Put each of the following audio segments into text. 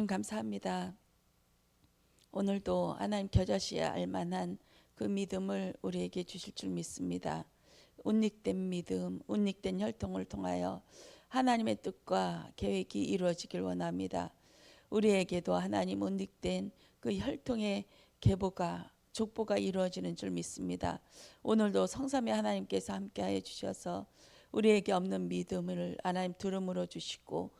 주님 감사합니다. 오늘도 하나님 겨자씨에 알만한 그 믿음을 우리에게 주실 줄 믿습니다. 운익된 믿음, 운익된 혈통을 통하여 하나님의 뜻과 계획이 이루어지길 원합니다. 우리에게도 하나님 운익된 그 혈통의 계보가 족보가 이루어지는 줄 믿습니다. 오늘도 성삼위 하나님께서 함께하여 주셔서 우리에게 없는 믿음을 하나님 들음으로 주시고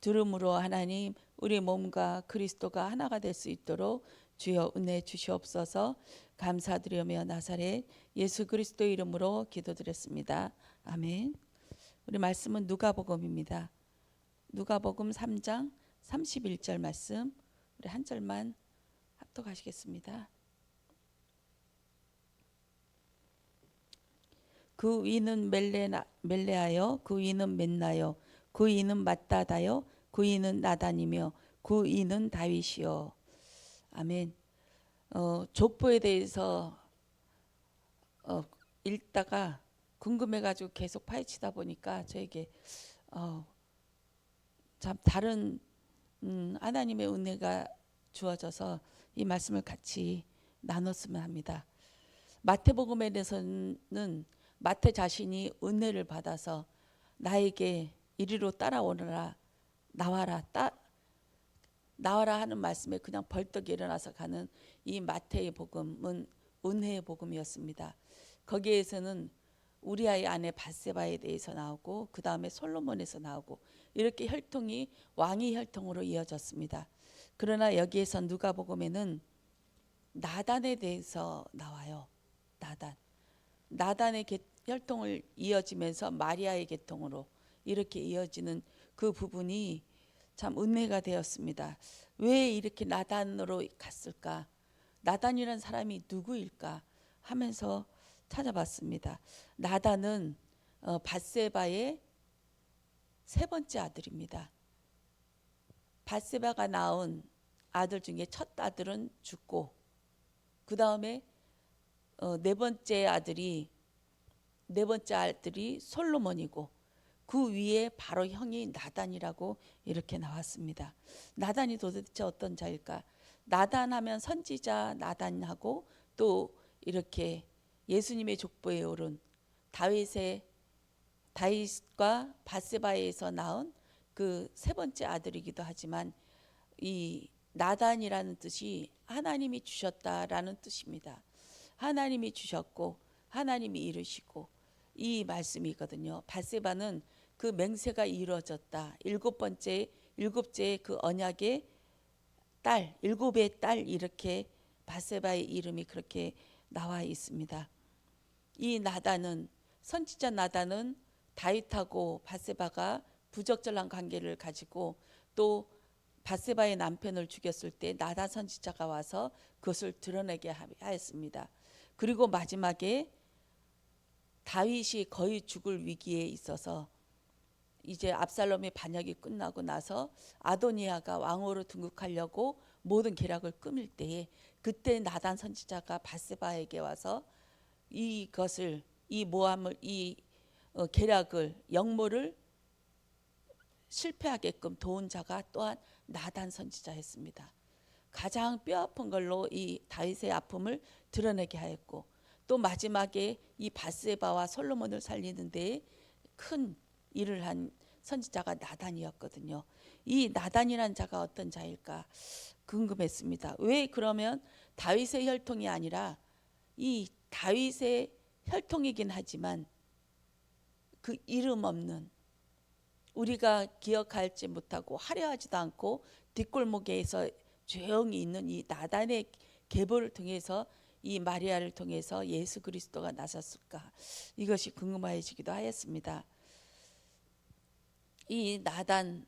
들음으로 하나님 우리 몸과 그리스도가 하나가 될 수 있도록 주여 은혜 주시옵소서. 감사드리며 나사렛 예수 그리스도 이름으로 기도드렸습니다. 아멘. 우리 말씀은 누가복음입니다. 누가복음 3장 31절 말씀 우리 한 절만 합독하시겠습니다. 그 위는 멜레하여 그 위는 멘나요 그 위는 mattat다요 그 위는 나단이며 그 위는 다윗이요. 아멘. 족보에 대해서 읽다가 궁금해가지고 계속 파헤치다 보니까 저에게 참 다른 하나님의 은혜가 주어져서 이 말씀을 같이 나눴으면 합니다. 마태복음에 대해서는 마태 자신이 은혜를 받아서 나에게 이리로 따라오너라 나와라 하는 말씀에 그냥 벌떡 일어나서 가는 이 마태의 복음은 은혜의 복음이었습니다. 거기에서는 우리아의 아내 밧세바에 대해서 나오고 그 다음에 솔로몬에서 나오고 이렇게 혈통이 왕의 혈통으로 이어졌습니다. 그러나 여기에서 누가복음에는 나단에 대해서 나와요. 나단의 혈통을 이어지면서 마리아의 계통으로 이렇게 이어지는 그 부분이 참 은혜가 되었습니다. 왜 이렇게 나단으로 갔을까? 나단이란 사람이 누구일까? 하면서 찾아봤습니다. 나단은 밧세바의 세 번째 아들입니다. 밧세바가 낳은 아들 중에 첫 아들은 죽고 그 다음에 네 번째 아들이 솔로몬이고 그 위에 바로 형이 나단이라고 이렇게 나왔습니다. 나단이 도대체 어떤 자일까? 나단하면 선지자 나단하고 또 이렇게 예수님의 족보에 오른 다윗과 밧세바에서 낳은 그 세 번째 아들이기도 하지만 이 나단이라는 뜻이 하나님이 주셨다라는 뜻입니다. 하나님이 주셨고 하나님이 이루시고 이 말씀이거든요. 밧세바는 그 맹세가 이루어졌다. 일곱째 그 언약의 딸, 일곱의 딸 이렇게 밧세바의 이름이 그렇게 나와 있습니다. 이 나단은 선지자 나단은 다윗하고 밧세바가 부적절한 관계를 가지고 또 밧세바의 남편을 죽였을 때 나단 선지자가 와서 그것을 드러내게 하였습니다. 그리고 마지막에 다윗이 거의 죽을 위기에 있어서 이제 압살롬의 반역이 끝나고 나서 아도니아가 왕으로 등극하려고 모든 계략을 꾸밀 때에 그때 나단 선지자가 밧세바에게 와서 이 계략을 역모를 실패하게끔 도운 자가 또한 나단 선지자였습니다. 가장 뼈아픈 걸로 이 다윗의 아픔을 드러내게 하였고 또 마지막에 이 밧세바와 솔로몬을 살리는 데에 큰 일을 한 선지자가 나단이었거든요. 이 나단이란 자가 어떤 자일까 궁금했습니다. 왜 그러면 다윗의 혈통이 아니라 이 다윗의 혈통이긴 하지만 그 이름 없는 우리가 기억하지 못하고 화려하지도 않고 뒷골목에서 조용히 있는 이 나단의 계보를 통해서 이 마리아를 통해서 예수 그리스도가 나섰을까? 이것이 궁금해지기도 하였습니다. 이 나단은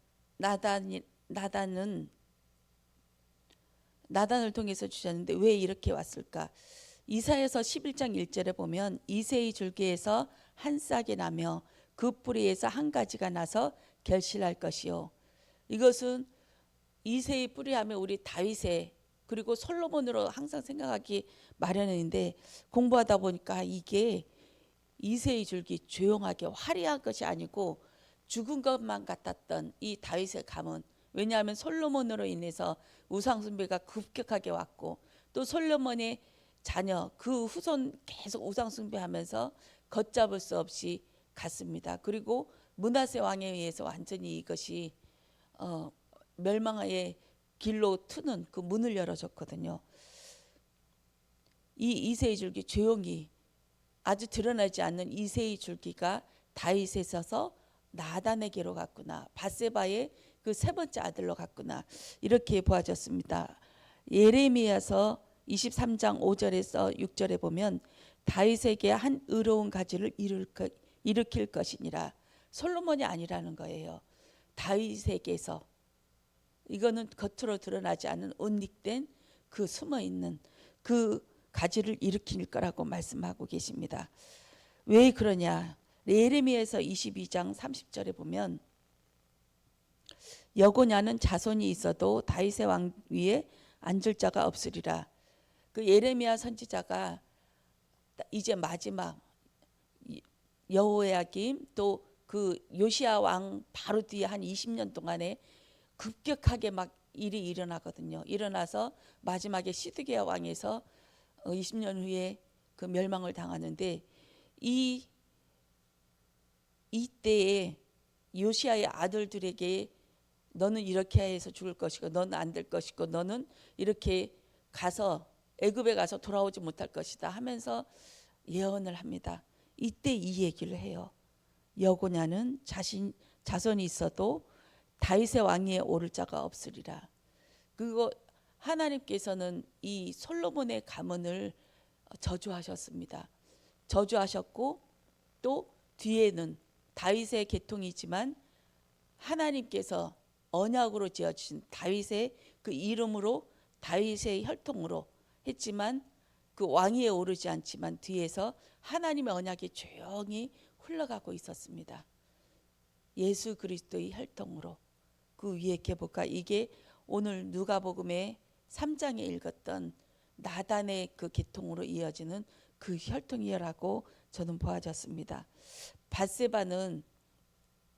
나단을 통해서 주셨는데 왜 이렇게 왔을까? 이사야서 11장 1절에 보면 이새의 줄기에서 한 싹이 나며 그 뿌리에서 한 가지가 나서 결실할 것이요. 이것은 이새의 뿌리하면 우리 다윗의 그리고 솔로몬으로 항상 생각하기 마련인데 공부하다 보니까 이게 이새의 줄기 조용하게 화려한 것이 아니고 죽은 것만 같았던 이 다윗의 가문 왜냐하면 솔로몬으로 인해서 우상 숭배가 급격하게 왔고, 또 솔로몬의 자녀 그 후손 계속 우상 숭배하면서 걷잡을 수 없이 갔습니다. 그리고 므낫세 왕에 의해서 완전히 이것이 멸망의 길로 트는 그 문을 열어줬거든요. 이 이새의 줄기, 조용히 아주 드러나지 않는 이새의 줄기가 다윗에서서 나단에게로 갔구나, 밧세바의 그 세 번째 아들로 갔구나, 이렇게 보아졌습니다. 예레미야서 23장 5절에서 6절에 보면 다윗에게 한 의로운 가지를 일으킬 것이니라. 솔로몬이 아니라는 거예요. 다윗에게서. 이거는 겉으로 드러나지 않은 옷닉된 그 숨어있는 그 가지를 일으킬 거라고 말씀하고 계십니다. 왜 그러냐? 예레미야서 22장 30절에 보면 여고냐는 자손이 있어도 다윗의 왕 위에 앉을 자가 없으리라. 그 예레미야 선지자가 이제 마지막 여호야김 또 그 요시야 왕 바로 뒤에 한 20년 동안에 급격하게 막 일이 일어나거든요. 일어나서 마지막에 시드기야 왕에서 20년 후에 그 멸망을 당하는데, 이때에 요시야의 아들들에게 너는 이렇게 해서 죽을 것이고 너는 안 될 것이고 너는 이렇게 가서 애굽에 가서 돌아오지 못할 것이다 하면서 예언을 합니다. 이때 이 얘기를 해요. 여고냐는 자손이 있어도 다윗의 왕위에 오를 자가 없으리라. 그리고 하나님께서는 이 솔로몬의 가문을 저주하셨습니다. 저주하셨고 또 뒤에는 다윗의 계통이지만 하나님께서 언약으로 지어주신 다윗의 그 이름으로 다윗의 혈통으로 했지만 그 왕위에 오르지 않지만 뒤에서 하나님의 언약이 조용히 흘러가고 있었습니다. 예수 그리스도의 혈통으로 그 위에 계보가, 이게 오늘 누가복음의 3장에 읽었던 나단의 그 계통으로 이어지는 그 혈통이라고 저는 보아졌습니다. 밧세바는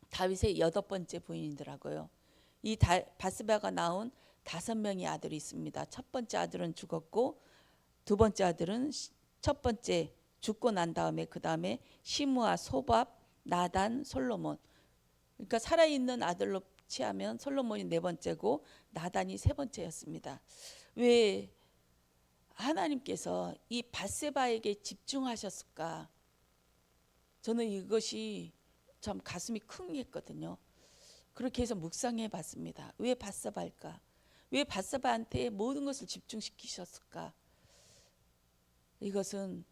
다윗의 8번째 부인이더라고요. 이 밧세바가 낳은 5명의 아들이 있습니다. 첫 번째 아들은 죽었고 두 번째 아들은 첫 번째 죽고 난 다음에 그 다음에 시므아, 소밥, 나단, 솔로몬. 그러니까 살아있는 아들로 치하면 솔로몬이 4번째고 나단이 3번째였습니다. 왜 하나님께서 이 밧세바에게 집중하셨을까? 저는 이것이 참 가슴이 쿵했거든요. 그렇게 해서 묵상해 봤습니다. 왜 밧세바일까? 왜 밧세바한테 모든 것을 집중시키셨을까? 이것은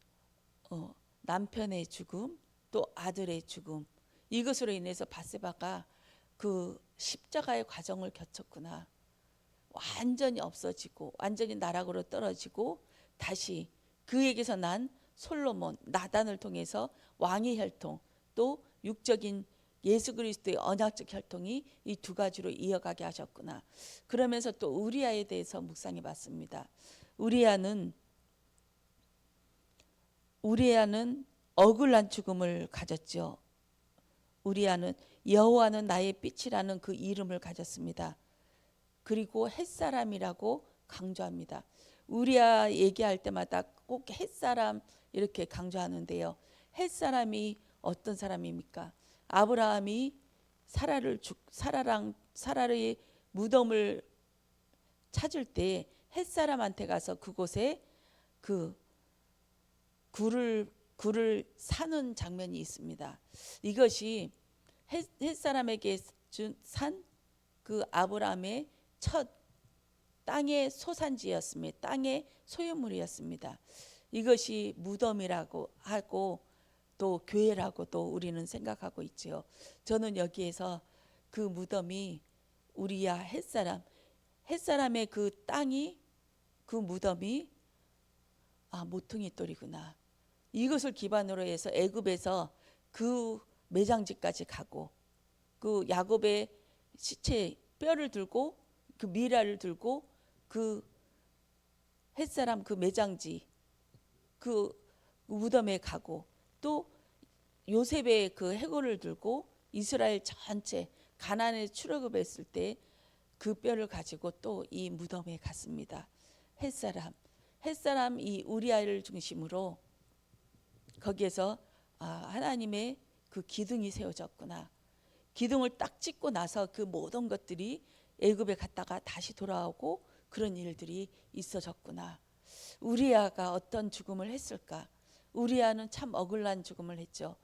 남편의 죽음, 또 아들의 죽음, 이것으로 인해서 밧세바가 그 십자가의 과정을 겪었구나. 완전히 없어지고 완전히 나락으로 떨어지고 다시 그에게서 난 솔로몬, 나단을 통해서 왕의 혈통, 또 육적인 예수 그리스도의 언약적 혈통이 이 두 가지로 이어가게 하셨구나. 그러면서 또 우리아에 대해서 묵상해 봤습니다. 우리아는 억울한 죽음을 가졌죠. 우리아는 여호와는 나의 빛이라는 그 이름을 가졌습니다. 그리고 햇사람이라고 강조합니다. 우리아 얘기할 때마다 꼭 햇사람 이렇게 강조하는데요. 햇사람이 어떤 사람입니까? 아브라함이 사라의 무덤을 찾을 때 햇사람한테 가서 그곳에 그 굴을 사는 장면이 있습니다. 이것이 햇사람에게 산 그 아브라함의 첫 땅의 소산지였습니다. 땅의 소유물이었습니다. 이것이 무덤이라고 하고 또 교회라고도 우리는 생각하고 있지요. 저는 여기에서 그 무덤이 우리야 햇사람의 그 땅이, 그 무덤이 모퉁이 돌이구나. 이것을 기반으로 해서 애굽에서 그 매장지까지 가고 그 야곱의 시체 뼈를 들고 그 미라를 들고 그 햇사람 그 매장지 그 무덤에 가고 또 요셉의 그 해골을 들고 이스라엘 전체 가나안에 출애굽했을 때 그 뼈를 가지고 또 이 무덤에 갔습니다. 햇사람 이 우리아를 중심으로 거기에서 하나님의 그 기둥이 세워졌구나. 기둥을 딱 찍고 나서 그 모든 것들이 애굽에 갔다가 다시 돌아오고 그런 일들이 있어졌구나. 우리아가 어떤 죽음을 했을까? 우리아는 참 억울한 죽음을 했죠.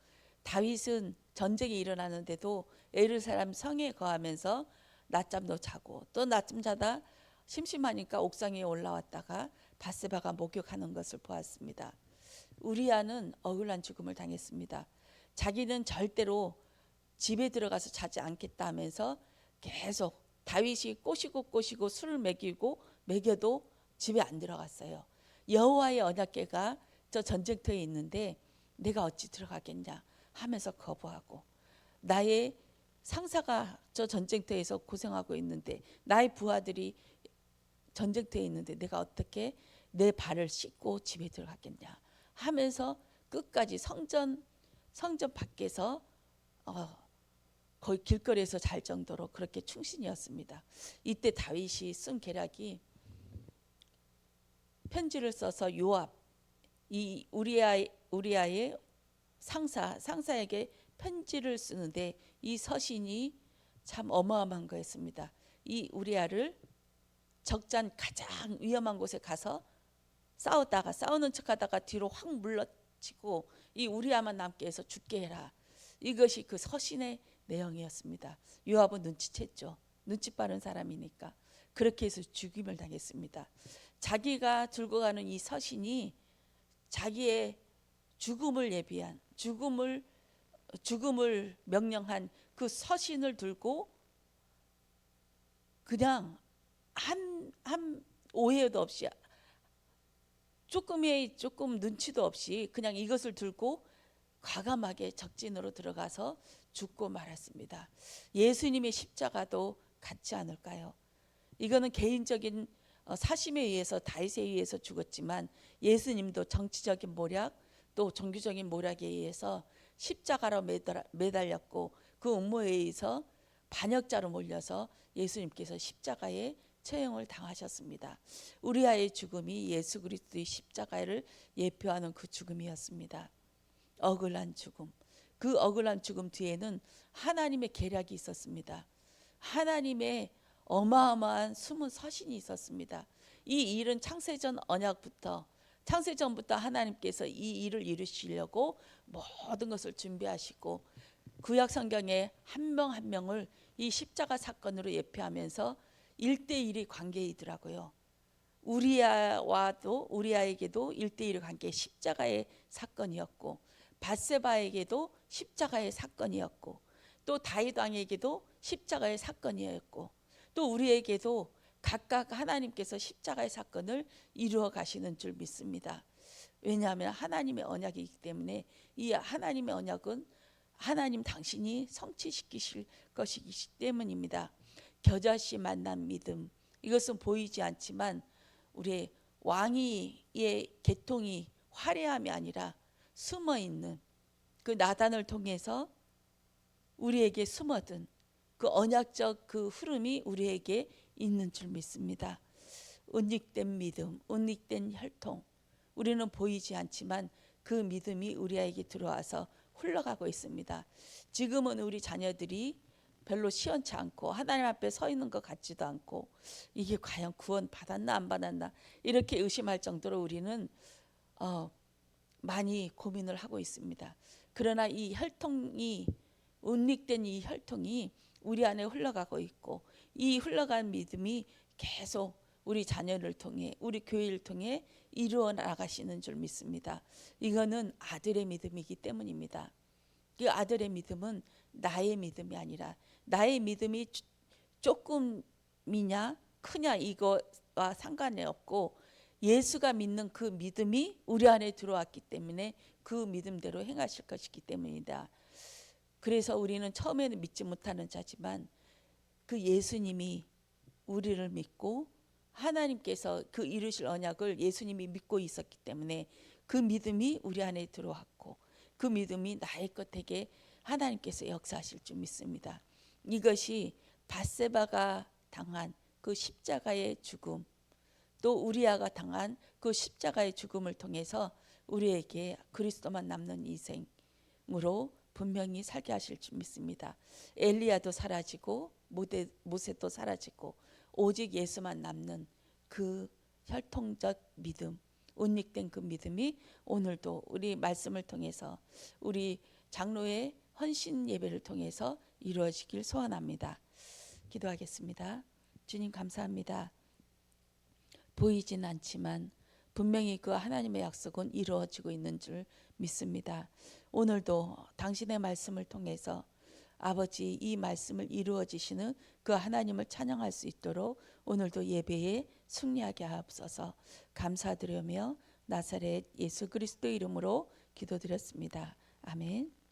다윗은 전쟁이 일어나는데도 예루살렘 성에 거하면서 낮잠도 자고 또 낮잠 자다 심심하니까 옥상에 올라왔다가 바세바가 목욕하는 것을 보았습니다. 우리아는 억울한 죽음을 당했습니다. 자기는 절대로 집에 들어가서 자지 않겠다 하면서 계속 다윗이 꼬시고 술을 먹여도 집에 안 들어갔어요. 여호와의 언약궤가 저 전쟁터에 있는데 내가 어찌 들어가겠냐 하면서 거부하고, 나의 상사가 저 전쟁터에서 고생하고 있는데, 나의 부하들이 전쟁터에 있는데 내가 어떻게 내 발을 씻고 집에 들어가겠냐 하면서 끝까지 성전 밖에서 거의 길거리에서 잘 정도로 그렇게 충신이었습니다. 이때 다윗이 쓴 계략이 편지를 써서 요압, 이 우리아의 상사에게 편지를 쓰는데 이 서신이 참 어마어마한 거였습니다. 이 우리아를 적장 가장 위험한 곳에 가서 싸우는 척하다가 뒤로 확 물러치고 이 우리아만 남게 해서 죽게 해라. 이것이 그 서신의 내용이었습니다. 요압은 눈치챘죠. 눈치 빠른 사람이니까. 그렇게 해서 죽임을 당했습니다. 자기가 들고 가는 이 서신이 자기의 죽음을 예비한, 죽음을 명령한 그 서신을 들고 그냥 한 오해도 없이, 조금 눈치도 없이 그냥 이것을 들고 과감하게 적진으로 들어가서 죽고 말았습니다. 예수님의 십자가도 같지 않을까요? 이거는 개인적인 사심에 의해서, 다윗에 의해서 죽었지만 예수님도 정치적인 모략 또 종교적인 모략에 의해서 십자가로 매달렸고 그 음모에 의해서 반역자로 몰려서 예수님께서 십자가에 처형을 당하셨습니다. 우리아의 죽음이 예수 그리스도의 십자가를 예표하는 그 죽음이었습니다. 억울한 죽음. 그 억울한 죽음 뒤에는 하나님의 계략이 있었습니다. 하나님의 어마어마한 숨은 서신이 있었습니다. 이 일은 창세전부터 하나님께서 이 일을 이루시려고 모든 것을 준비하시고 구약 성경에 한 명 한 명을 이 십자가 사건으로 예표하면서 1대1의 관계이더라고요. 우리아에게도 1대1의 관계, 십자가의 사건이었고, 밧세바에게도 십자가의 사건이었고, 또 다윗 왕에게도 십자가의 사건이었고, 또 우리에게도 각각 하나님께서 십자가의 사건을 이루어 가시는 줄 믿습니다. 왜냐하면 하나님의 언약이기 때문에 이 하나님의 언약은 하나님 당신이 성취시키실 것이기 때문입니다. 겨자씨 만난 믿음, 이것은 보이지 않지만 우리의 왕위의 계통이 화려함이 아니라 숨어있는 그 나단을 통해서 우리에게 숨어든 그 언약적 그 흐름이 우리에게 있는 줄 믿습니다. 은닉된 믿음, 은닉된 혈통, 우리는 보이지 않지만 그 믿음이 우리에게 들어와서 흘러가고 있습니다. 지금은 우리 자녀들이 별로 시원치 않고 하나님 앞에 서 있는 것 같지도 않고, 이게 과연 구원 받았나 안 받았나 이렇게 의심할 정도로 우리는 많이 고민을 하고 있습니다. 그러나 이 혈통이, 은닉된 이 혈통이 우리 안에 흘러가고 있고, 이 흘러간 믿음이 계속 우리 자녀를 통해, 우리 교회를 통해 이루어 나가시는 줄 믿습니다. 이거는 아들의 믿음이기 때문입니다. 그 아들의 믿음은 나의 믿음이 아니라, 나의 믿음이 조금이냐 크냐 이거와 상관이 없고, 예수가 믿는 그 믿음이 우리 안에 들어왔기 때문에 그 믿음대로 행하실 것이기 때문이다. 그래서 우리는 처음에는 믿지 못하는 자지만 그 예수님이 우리를 믿고 하나님께서 그 이루실 언약을 예수님이 믿고 있었기 때문에 그 믿음이 우리 안에 들어왔고, 그 믿음이 나의 것 되게 하나님께서 역사하실 줄 믿습니다. 이것이 밧세바가 당한 그 십자가의 죽음, 또 우리아가 당한 그 십자가의 죽음을 통해서 우리에게 그리스도만 남는 인생으로 분명히 살게 하실 줄 믿습니다. 엘리야도 사라지고 모세도 사라지고 오직 예수만 남는 그 혈통적 믿음, 운익된 그 믿음이 오늘도 우리 말씀을 통해서 우리 장로의 헌신 예배를 통해서 이루어지길 소원합니다. 기도하겠습니다. 주님 감사합니다. 보이진 않지만 분명히 그 하나님의 약속은 이루어지고 있는 줄 믿습니다. 오늘도 당신의 말씀을 통해서 아버지 이 말씀을 이루어지시는 그 하나님을 찬양할 수 있도록 오늘도 예배에 승리하게 하옵소서. 감사드리며 나사렛 예수 그리스도 이름으로 기도드렸습니다. 아멘.